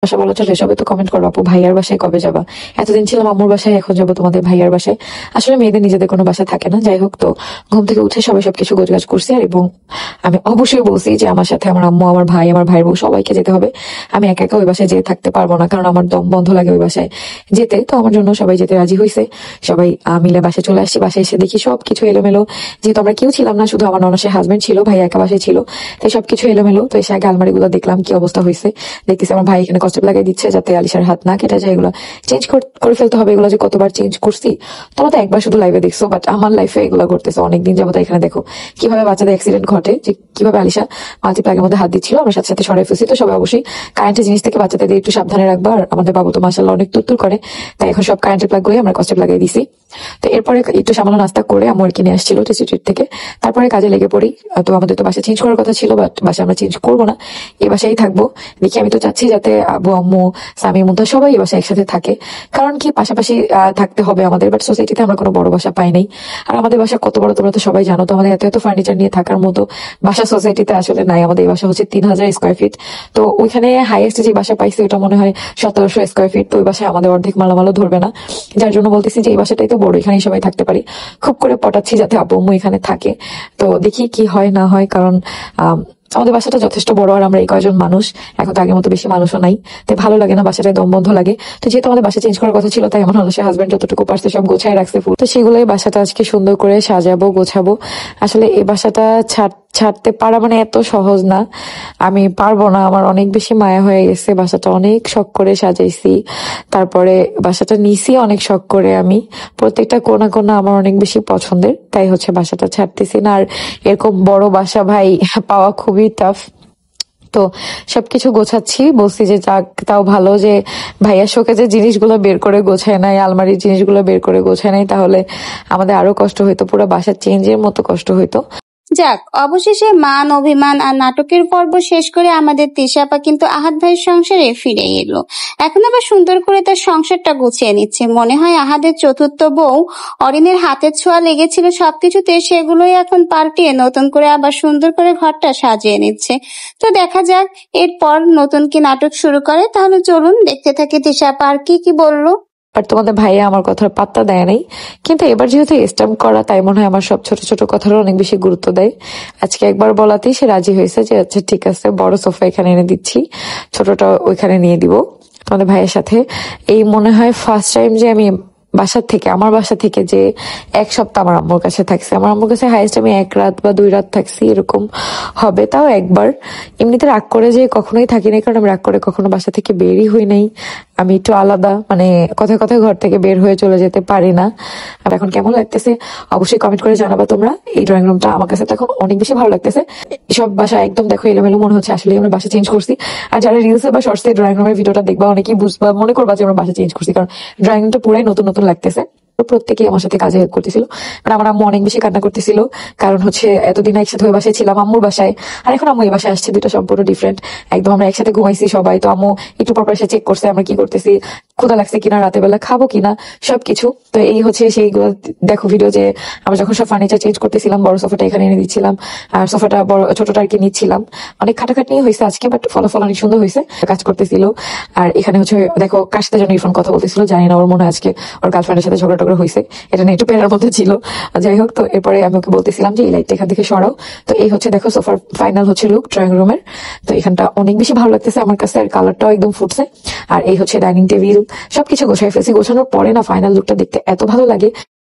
বাসা বলা চলে, সবাই তো কমেন্ট করবো আপু ভাইয়ার বাসায় কবে যাবা। এতদিন ছিলাম আম্মুর বাসায়, এখন যাবো তোমাদের ভাইয়ার বাসায়। আসলে মেয়েদের নিজেদের কোনো বাসা থাকে না। যাই হোক, তো ঘুম থেকে উঠে সবাই সবকিছু গোছগাছ করছি। আর এবং আমি অবশ্যই বলছি যে আমার সাথে আমার আম্মু, আমার ভাই, আমার ভাইয়ের বউ সবাইকে যেতে হবে। আমি একা একা ওই বাসায় যেতে থাকতে পারবো না, কারণ আমার দম বন্ধ লাগে ওই বাসায় যেতে। তো আমার জন্য সবাই যেতে রাজি হয়েছে। সবাই মিলে বাসায় চলে আসছি। বাসায় এসে দেখি সবকিছু এলোমেলো, যেহেতু আমরা কেউ ছিলাম না, শুধু আমার ননসের হাজবেন্ড ছিল, ভাই একা বাসায় ছিল, তাই সবকিছু এলোমেলো। তো এসে আগে আলমারি গুলো দেখলাম কি অবস্থা হয়েছে। দেখতেছি আমার ভাই এখানে কষ্ট লাগাই দিচ্ছে যাতে আলিশার হাত না কেটে যায়। এগুলো চেঞ্জ করে ফেলতে হবে। এগুলো যে কতবার চেঞ্জ করছি, তোমরা তো একবার শুধু লাইভে দেখছো, বাট আমার লাইফে এগুলো করতেছে অনেকদিন যাবত। এখানে দেখো কিভাবে বাচ্চাদের অ্যাক্সিডেন্ট ঘটে, যে কিভাবে আলিশা মাল্টিপ্লাগের মধ্যে হাত দিচ্ছিল, আমরা সাথে সাথে সরাই ফেলছি। তো সবাই অবশ্যই কারেন্টের জিনিস থেকে বাচ্চাদের একটু সাবধানে রাখবা। আর আমাদের বাবু তো মাশাআল্লাহ অনেক তুত্তুর করে, তাই এখন সব কারেন্টের প্লাগ গুলোই আমরা কষ্টে লাগাই দিছি। তো এরপরে একটু সামান্য নাস্তা করে আমার কিনে আসছিল টেস্টি থেকে, তারপরে কাজে লেগে পড়ি। তো আমাদের তো বাসা চেঞ্জ করার কথা ছিল, বাট বাসা আমরা চেঞ্জ করবো না, এই বাসায় থাকবো। দেখি আমি তো চাচ্ছি যাতে আব্বু আম্মু স্বামী মুদ্রা সবাই এই বাসায় একসাথে থাকে, কারণ কি পাশাপাশি থাকতে হবে আমাদের। বাট সোসাইটিতে আমরা কোনো বড় বাসা পাই নাই। আর আমাদের বাসা কত বড় তোমরা তো সবাই জানো। তো আমাদের এত এত ফার্নিচার নিয়ে থাকার মতো বাসা সোসাইটিতে আসলে নাই। আমাদের এই বাসা হচ্ছে 3000 স্কোয়ার ফিট। তো ওইখানে হাইয়েস্ট যে বাসা পাইছি ওটা মনে হয় 1700 স্কোয়ার ফিট। তো ওই বাসায় আমাদের অর্ধেক মালামালও ধরবে না, যার জন্য বলতেছি যে এই বাসাটাই তো বড়, এখানেই সবাই থাকতে পারি। খুব করে পটাচ্ছি যাতে আব্বু আম্মু এখানে থাকে। তো দেখি কি হয় না হয়, কারণ আমাদের বাসাটা যথেষ্ট বড়, আর আমরা এই কয়জন মানুষ, এখন তো আগের মতো বেশি মানুষও নাই, তাই ভালো লাগে না, বাসাটায় দম বন্ধ লাগে। তো যেহেতু আমাদের বাসা চেঞ্জ করার কথা ছিল, তাই আমার হলো সে হাজবেন্ড যতটুকু পারছে সব গোছায় রাখছে ফুল। তো সেগুলোই বাসাটা আজকে সুন্দর করে সাজাবো, গোছাবো। আসলে এই বাসাটা ছাড়তে পারা মানে এত সহজ না, আমি পারবো না। আমার অনেক বেশি মায়া হয়ে গেছে। বাসাটা অনেক শখ করে সাজাইছি, তারপরে বাসাটা নিছি অনেক শখ করে। আমি প্রত্যেকটা কোণা কোণা আমার অনেক বেশি পছন্দের, তাই হচ্ছে বাসাটা ছাড়তেছি না। আর এরকম বড় বাসা ভাই পাওয়া খুবই টাফ। তো সবকিছু গোছাচ্ছি, বলছি যে যাক, তাও ভালো যে ভাইয়া শোকেজের জিনিসগুলো বের করে গোছায় নাই, আলমারির জিনিসগুলো বের করে গোছায় নাই, তাহলে আমাদের আরো কষ্ট হইতো, পুরো বাসা চেঞ্জের মতো কষ্ট হইতো। যাক, অবশেষে মান অভিমান আর নাটকের পর্ব শেষ করে আমাদের তিশাপা কিন্তু আহাদ ভাইয়ের সংসারে ফিরে এলো। এখন আবার সুন্দর করে তার সংসারটা গুছিয়ে নিচ্ছে। মনে হয় আহাদের চতুর্থ বউ অরিনের হাতের ছোঁয়া লেগেছিল সবকিছুতে, সেগুলোই এখন পাল্টিয়ে নতুন করে আবার সুন্দর করে ঘরটা সাজিয়ে নিচ্ছে। তো দেখা যাক এরপর নতুন কি নাটক শুরু করে। তাহলে চলুন দেখতে থাকি তিশাপা আর কি বললো। বাট তোমাদের ভাইয়া আমার কথার পাত্তা দেয় নাই, কিন্তু এবার যেহেতু স্ট্যাম্প করা, তাই মনে হয় আমার সব ছোট ছোট কথারও অনেক বেশি গুরুত্ব দেয়। আজকে একবার বলাতেই সে রাজি হয়েছে যে আচ্ছা ঠিক আছে, বড় সোফা এখানে এনে দিচ্ছি, ছোটটা ওইখানে নিয়ে দিব। তোমাদের ভাইয়ের সাথে এই মনে হয় ফার্স্ট টাইম যে আমি আমার বাসা থেকে যে এক সপ্তাহ আমার আম্মুর কাছে থাকছি। আমার আম্মুর কাছে হাইয়েস্ট আমি 1 রাত বা 2 রাত থাকছি, এরকম হবে, তাও একবার। এমনিতে রাগ করে যে কখনোই থাকি নাই, কারণ আমি রাগ করে কখনো বাসা থেকে বেরই হই নাই। আমি একটু আলাদা, মানে কথায় কথায় ঘর থেকে বের হয়ে চলে যেতে পারি না। আর এখন কেমন লাগতেছে অবশ্যই কমেন্ট করে জানাবা তোমরা। এই ড্রয়িং রুমটা আমার কাছে তো এখন অনেক বেশি ভালো লাগতেছে। সব বাসা একদম দেখো এলোমেলো মনে হচ্ছে, আসলে আমরা বাসা চেঞ্জ করছি। আর যারা রিলসে বা শর্টসে ড্রয়িং রুমের ভিডিওটা দেখবা, অনেকেই বুঝবা, মনে করবা যে আমরা বাসা চেঞ্জ করছি, কারণ ড্রয়িং রুমটা পুরাই নতুন নতুন লাগতেছে। প্রত্যেকেই আমার সাথে কাজে হেল্প করতেছিল। মানে আমার আম্মু অনেক বেশি কান্না করতেছিল, কারণ হচ্ছে এতদিন একসাথে ওই বাসায় ছিলাম আম্মুর বাসায়, আর এখন আম্মু এই বাসায় আসছে, দুটো সম্পূর্ণ ডিফারেন্ট। একদম আমরা একসাথে ঘুমাইছি সবাই। তো আম্মু একটু পর এসে চেক করছে আমরা কি করতেছি, ক্ষুধা লাগছে কিনা, রাতের বেলা খাবো কিনা, সবকিছু। তো এই হচ্ছে সেইগুলো দেখো ভিডিও, যে আমরা যখন সব ফার্নিচার চেঞ্জ করতেছিলাম, বড় সোফাটা এখানে এনে দিচ্ছিলাম, আর সোফাটা বড় ছোটটা আর কি নিচ্ছিলাম। অনেক খাটাখাটনি হয়েছে আজকে, বাট ফলাফল অনেক সুন্দর হয়েছে। কাজ করতেছিল। আর এখানে হচ্ছে দেখো কার সাথে যেন ইরফান কথা বলতেছিল, জানি না, ওর মনে হয় আজকে ওর গার্লফ্রেন্ডের সাথে ঝগড়া টগড়া হয়েছে, এটা নিয়ে একটু পেরার মধ্যে ছিল। যাই হোক, তো এরপরে আমি ওকে বলতেছিলাম যে এই লাইটটা এখান থেকে সরাও। তো এই হচ্ছে দেখো সোফার ফাইনাল হচ্ছে লুক ড্রয়িং রুমের। তো এখানটা অনেক বেশি ভালো লাগতেছে আমার কাছে, আর কালারটাও একদম ফুটছে। আর এই হচ্ছে ডাইনিং টেবিল, সবকিছু গোছাই ফেলছি। গোছানোর পরে না ফাইনাল লুকটা দেখতে এত ভালো লাগে।